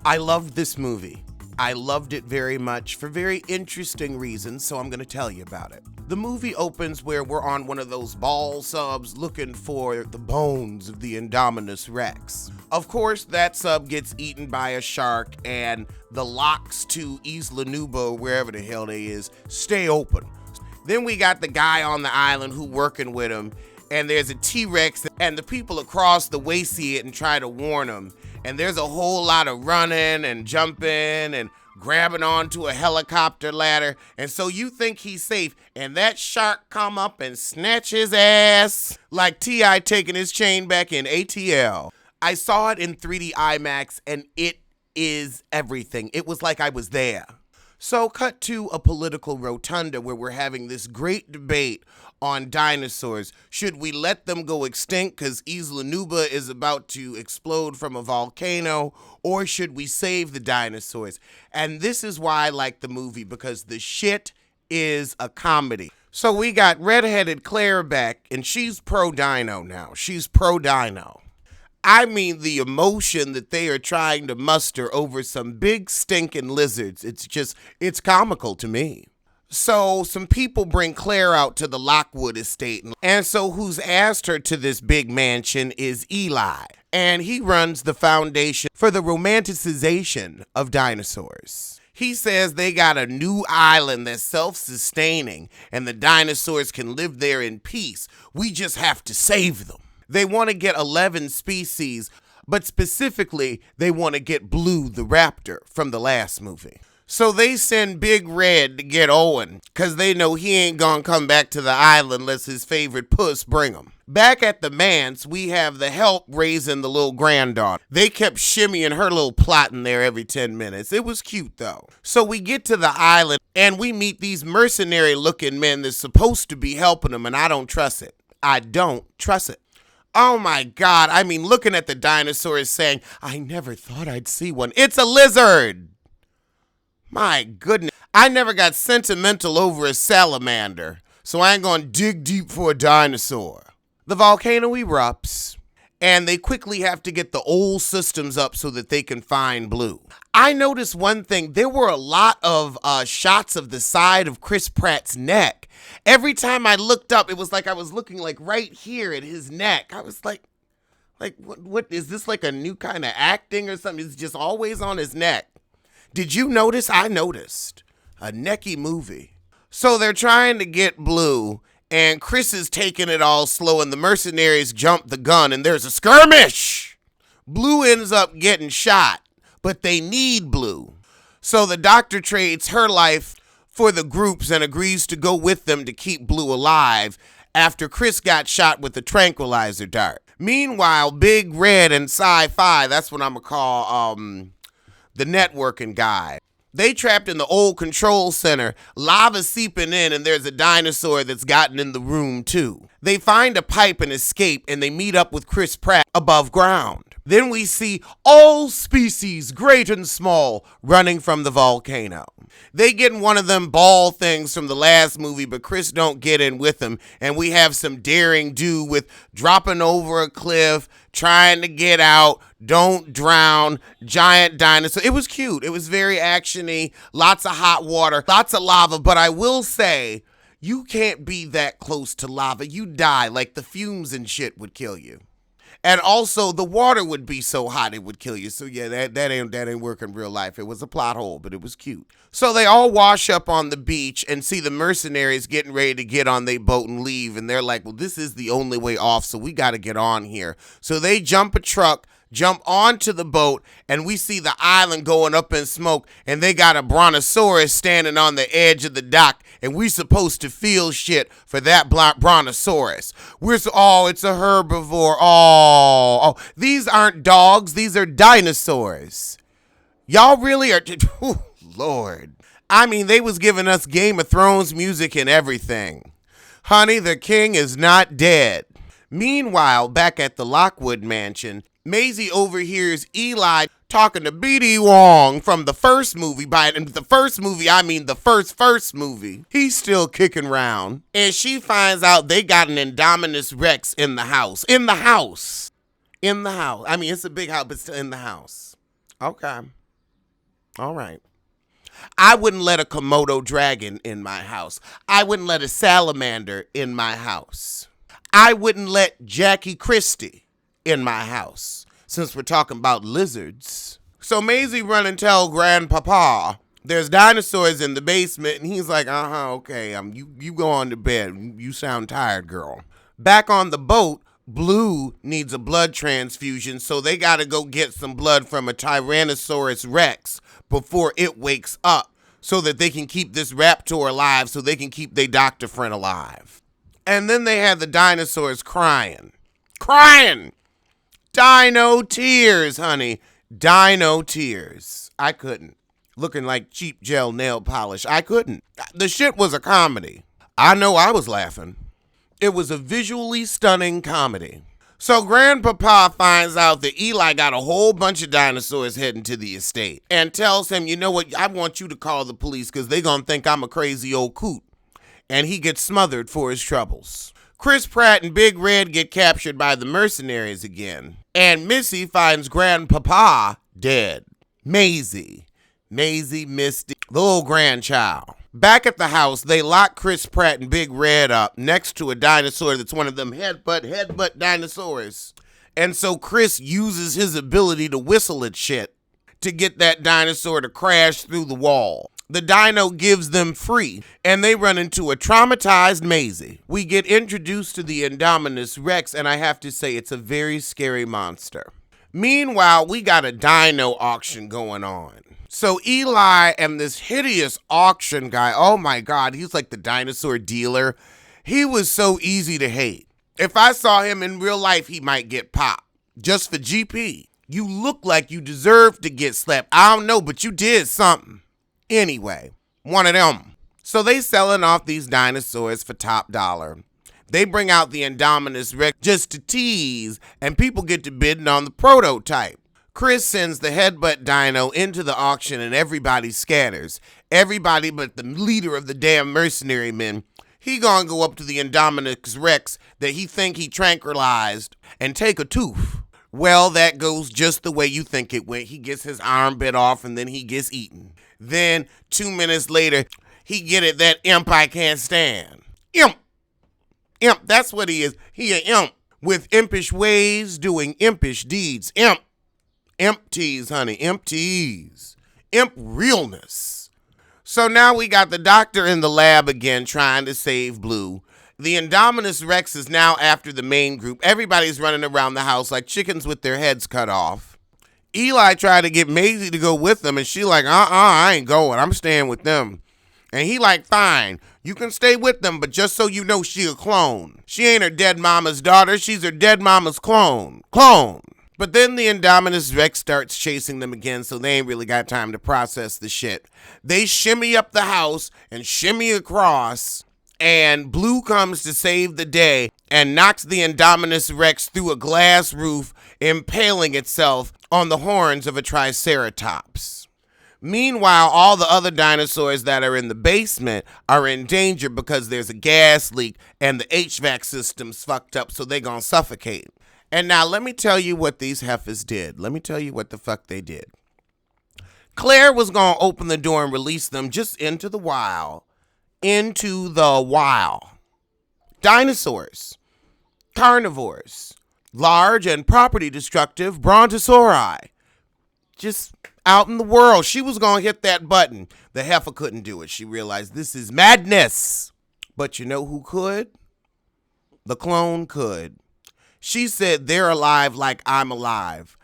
I loved this movie. I loved it very much for very interesting reasons, so I'm going to tell you about it. The movie opens where we're on one of those ball subs looking for the bones of the Indominus Rex. Of course, that sub gets eaten by a shark, and the locks to Isla Nuba, wherever the hell they is, stay open. Then we got the guy on the island who working with him, and there's a T-Rex, and the people across the way see it and try to warn him. And there's a whole lot of running and jumping and grabbing onto a helicopter ladder. And so you think he's safe, and that shark come up and snatch his ass like T.I. taking his chain back in ATL. I saw it in 3D IMAX, and it is everything. It was like I was there. So cut to a political rotunda where we're having this great debate on dinosaurs. Should we let them go extinct because Isla Nuba is about to explode from a volcano, or should we save the dinosaurs? And this is why I like the movie, because the shit is a comedy. So we got redheaded Claire back, and she's pro-dino now. She's pro-dino. I mean, the emotion that they are trying to muster over some big stinking lizards, it's comical to me. So some people bring Claire out to the Lockwood estate, and so who's asked her to this big mansion is Eli, and he runs the foundation for the romanticization of dinosaurs. He says they got a new island that's self-sustaining, and the dinosaurs can live there in peace. We just have to save them. They want to get 11 species, but specifically, they want to get Blue the raptor from the last movie. So they send Big Red to get Owen, because they know he ain't gonna come back to the island unless his favorite puss bring him. Back at the manse, we have the help raising the little granddaughter. They kept shimmying her little plot in there every 10 minutes. It was cute, though. So we get to the island, and we meet these mercenary-looking men that's supposed to be helping them, and I don't trust it. I don't trust it. Oh my God, I mean, looking at the dinosaurs saying, I never thought I'd see one. It's a lizard! My goodness, I never got sentimental over a salamander, so I ain't gonna dig deep for a dinosaur. The volcano erupts, and they quickly have to get the old systems up so that they can find Blue. I noticed one thing, there were a lot of shots of the side of Chris Pratt's neck. Every time I looked up, it was like I was looking like right here at his neck. I was like what is this, like a new kind of acting or something? It's just always on his neck. Did you notice? I noticed. A necky movie. So they're trying to get Blue, and Chris is taking it all slow, and the mercenaries jump the gun, and there's a skirmish. Blue ends up getting shot, but they need Blue. So the doctor trades her life for the groups and agrees to go with them to keep Blue alive after Chris got shot with a tranquilizer dart. Meanwhile, Big Red and Sci-Fi, that's what I'm going to call the networking guy. They trapped in the old control center, lava seeping in, and there's a dinosaur that's gotten in the room too. They find a pipe and escape, and they meet up with Chris Pratt above ground. Then we see all species, great and small, running from the volcano. They get in one of them ball things from the last movie, but Chris don't get in with them, and we have some daring do with dropping over a cliff, trying to get out, don't drown, giant dinosaur. It was cute. It was very action-y, lots of hot water, lots of lava, but I will say, you can't be that close to lava. You die, like the fumes and shit would kill you. And also, the water would be so hot it would kill you. So yeah, that ain't work in real life. It was a plot hole, but it was cute. So they all wash up on the beach and see the mercenaries getting ready to get on their boat and leave. And they're like, well, this is the only way off, so we got to get on here. So they jump a truck, jump onto the boat, and we see the island going up in smoke, and they got a brontosaurus standing on the edge of the dock, and we supposed to feel shit for that brontosaurus. It's a herbivore. Oh, these aren't dogs, these are dinosaurs. Y'all really are, oh, Lord. I mean, they was giving us Game of Thrones music and everything. Honey, the king is not dead. Meanwhile, back at the Lockwood mansion, Maisie overhears Eli talking to B.D. Wong from the first movie. By the first movie, I mean the first movie. He's still kicking around. And she finds out they got an Indominus Rex in the house. In the house. I mean, it's a big house, but still in the house. Okay. All right. I wouldn't let a Komodo dragon in my house. I wouldn't let a salamander in my house. I wouldn't let Jackie Christie in my house, since we're talking about lizards. So Maisie run and tell Grandpapa there's dinosaurs in the basement, and he's like, okay, you go on to bed. You sound tired, girl. Back on the boat, Blue needs a blood transfusion, so they gotta go get some blood from a Tyrannosaurus Rex before it wakes up, so that they can keep this raptor alive, so they can keep their doctor friend alive. And then they had the dinosaurs crying. Dino tears, honey. Dino tears. I couldn't. Looking like cheap gel nail polish. I couldn't. The shit was a comedy. I know I was laughing. It was a visually stunning comedy. So Grandpapa finds out that Eli got a whole bunch of dinosaurs heading to the estate and tells him, you know what, I want you to call the police because they're going to think I'm a crazy old coot. And he gets smothered for his troubles. Chris Pratt and Big Red get captured by the mercenaries again. And Missy finds Grandpapa dead. Maisie, Misty, the little grandchild. Back at the house, they lock Chris Pratt and Big Red up next to a dinosaur that's one of them headbutt dinosaurs. And so Chris uses his ability to whistle at shit to get that dinosaur to crash through the wall. The dino gives them free, and they run into a traumatized Maisie. We get introduced to the Indominus Rex, and I have to say it's a very scary monster. Meanwhile, we got a dino auction going on. So Eli and this hideous auction guy, oh my God, he's like the dinosaur dealer. He was so easy to hate. If I saw him in real life, he might get popped. Just for GP. You look like you deserve to get slapped. I don't know, but you did something. Anyway, one of them. So they selling off these dinosaurs for top dollar. They bring out the Indominus Rex just to tease, and people get to bidding on the prototype. Chris sends the headbutt dino into the auction and everybody scatters. Everybody but the leader of the damn mercenary men. He gonna go up to the Indominus Rex that he think he tranquilized and take a tooth. Well, that goes just the way you think it went. He gets his arm bit off and then he gets eaten. Then 2 minutes later, he get it, that imp I can't stand. Imp, that's what he is. He an imp with impish ways doing impish deeds. Empties, honey, empties. Imp realness. So now we got the doctor in the lab again trying to save Blue. The Indominus Rex is now after the main group. Everybody's running around the house like chickens with their heads cut off. Eli tried to get Maisie to go with them, and she like, I ain't going. I'm staying with them. And he like, fine, you can stay with them, but just so you know, she a clone. She ain't her dead mama's daughter. She's her dead mama's clone. But then the Indominus Rex starts chasing them again, so they ain't really got time to process the shit. They shimmy up the house and shimmy across, and Blue comes to save the day and knocks the Indominus Rex through a glass roof, impaling itself on the horns of a Triceratops. Meanwhile, all the other dinosaurs that are in the basement are in danger because there's a gas leak and the HVAC system's fucked up, so they gonna suffocate. And now let me tell you what these heifers did. Let me tell you what the fuck they did. Claire was going to open the door and release them just into the wild. Dinosaurs. Carnivores. Large and property destructive brontosauri. Just out in the world. She was going to hit that button. The heifer couldn't do it. She realized this is madness. But you know who could? The clone could. She said, they're alive like I'm alive.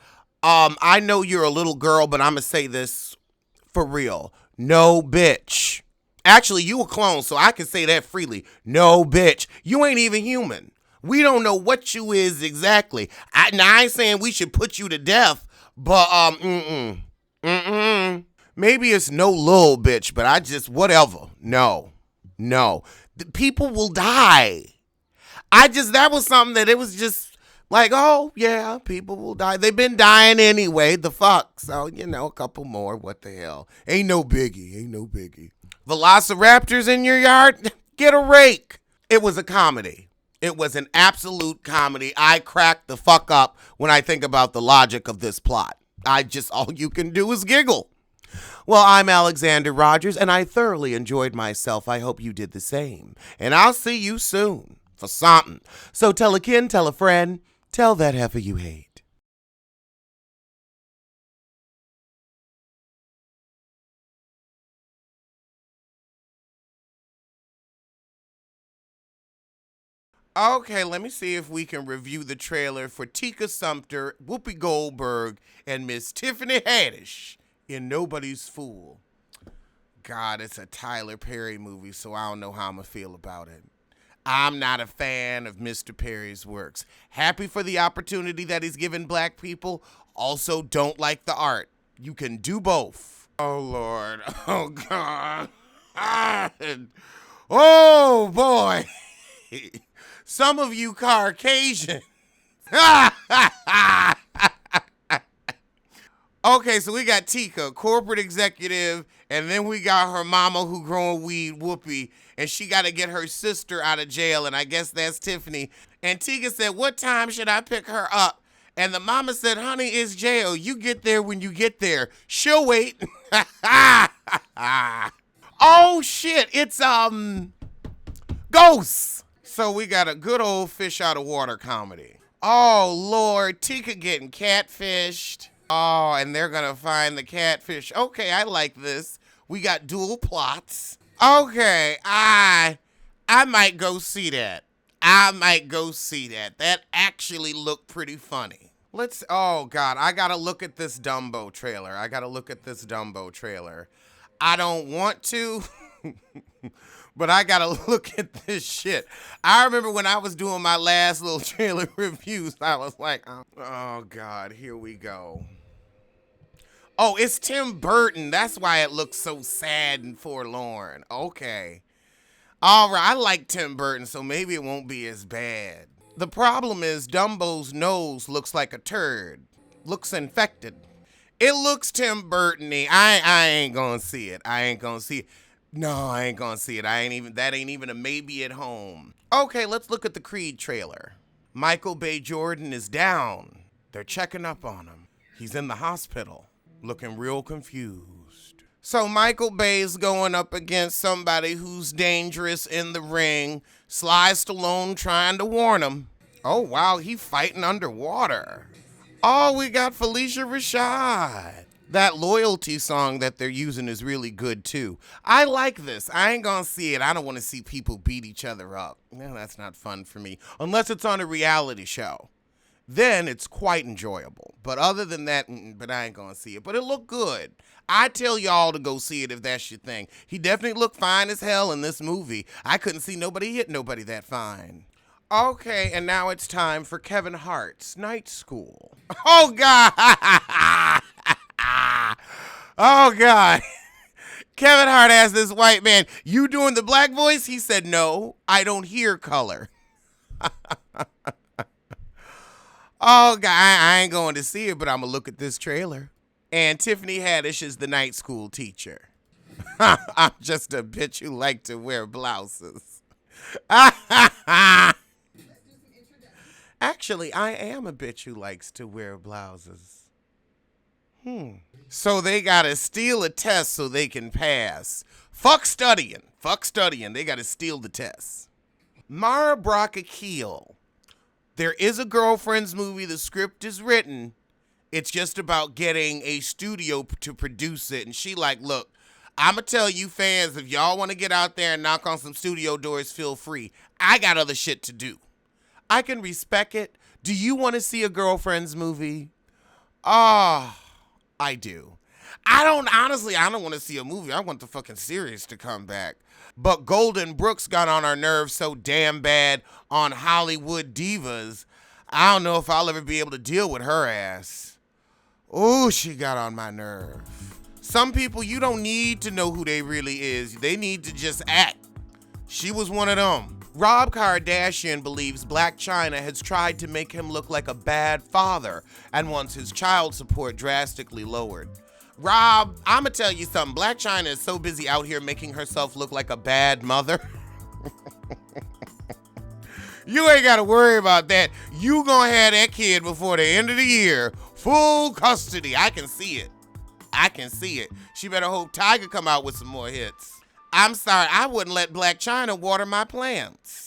I know you're a little girl, but I'm going to say this for real. No, bitch. Actually, you a clone, so I can say that freely. No, bitch. You ain't even human. We don't know what you is exactly. I ain't saying we should put you to death, but, maybe it's no little bitch, but whatever. No. The people will die. That was something that it was just like, oh, yeah, people will die. They've been dying anyway, the fuck. So, a couple more, what the hell. Ain't no biggie. Velociraptors in your yard? Get a rake. It was a comedy. It was an absolute comedy. I cracked the fuck up when I think about the logic of this plot. All you can do is giggle. Well, I'm Alexander Rodgers, and I thoroughly enjoyed myself. I hope you did the same. And I'll see you soon for something. So tell a kin, tell a friend, tell that heifer you hate. Okay, let me see if we can review the trailer for Tika Sumpter, Whoopi Goldberg, and Miss Tiffany Haddish in Nobody's Fool. God, it's a Tyler Perry movie, so I don't know how I'm going to feel about it. I'm not a fan of Mr. Perry's works. Happy for the opportunity that he's given black people, also don't like the art. You can do both. Oh, Lord. Oh, God. Oh, boy. Some of you Caucasian. Okay, so we got Tika, corporate executive, and then we got her mama who growing weed, Whoopi, and she got to get her sister out of jail, and I guess that's Tiffany. And Tika said, what time should I pick her up? And the mama said, honey, it's jail. You get there when you get there. She'll wait. Oh, shit, it's, Ghosts. So we got a good old fish out of water comedy. Oh, Lord, Tika getting catfished. Oh, and they're gonna find the catfish. Okay, I like this. We got dual plots. Okay, I might go see that. That actually looked pretty funny. Oh God, I gotta look at this Dumbo trailer. I don't want to, but I gotta look at this shit. I remember when I was doing my last little trailer reviews, I was like, oh God, here we go. Oh, it's Tim Burton. That's why it looks so sad and forlorn. Okay. All right, I like Tim Burton, so maybe it won't be as bad. The problem is Dumbo's nose looks like a turd. Looks infected. It looks Tim Burton-y. I ain't gonna see it. No, I ain't gonna see it. That ain't even a maybe at home. Okay, let's look at the Creed trailer. Michael B. Jordan is down. They're checking up on him. He's in the hospital, looking real confused. So Michael Bay's going up against somebody who's dangerous in the ring. Sly Stallone trying to warn him. Oh, wow, he fighting underwater. Oh, we got Felicia Rashad. That loyalty song that they're using is really good, too. I like this. I ain't gonna see it. I don't want to see people beat each other up. No, that's not fun for me. Unless it's on a reality show. Then it's quite enjoyable. But other than that, but I ain't gonna see it. But it looked good. I tell y'all to go see it if that's your thing. He definitely looked fine as hell in this movie. I couldn't see nobody hit nobody that fine. Okay, and now it's time for Kevin Hart's Night School. Oh, God. Oh, God. Kevin Hart asked this white man, you doing the black voice? He said, no, I don't hear color. Oh, God, I ain't going to see it, but I'm going to look at this trailer. And Tiffany Haddish is the night school teacher. I'm just a bitch who like to wear blouses. Actually, I am a bitch who likes to wear blouses. So they got to steal a test so they can pass. Fuck studying. They got to steal the test. Mara Brock Akil. There is a Girlfriends movie. The script is written. It's just about getting a studio to produce it. And she like, look, I'm going to tell you fans, if y'all want to get out there and knock on some studio doors, feel free. I got other shit to do. I can respect it. Do you want to see a Girlfriends movie? Oh, I do. I don't want to see a movie. I want the fucking series to come back. But Golden Brooks got on our nerves so damn bad on Hollywood Divas. I don't know if I'll ever be able to deal with her ass. Oh, she got on my nerve. Some people, you don't need to know who they really is. They need to just act. She was one of them. Rob Kardashian believes Blac Chyna has tried to make him look like a bad father and wants his child support drastically lowered. Rob, I'ma tell you something. Blac Chyna is so busy out here making herself look like a bad mother. You ain't gotta worry about that. You gonna have that kid before the end of the year. Full custody. I can see it. I can see it. She better hope Tiger come out with some more hits. I'm sorry, I wouldn't let Black China water my plants.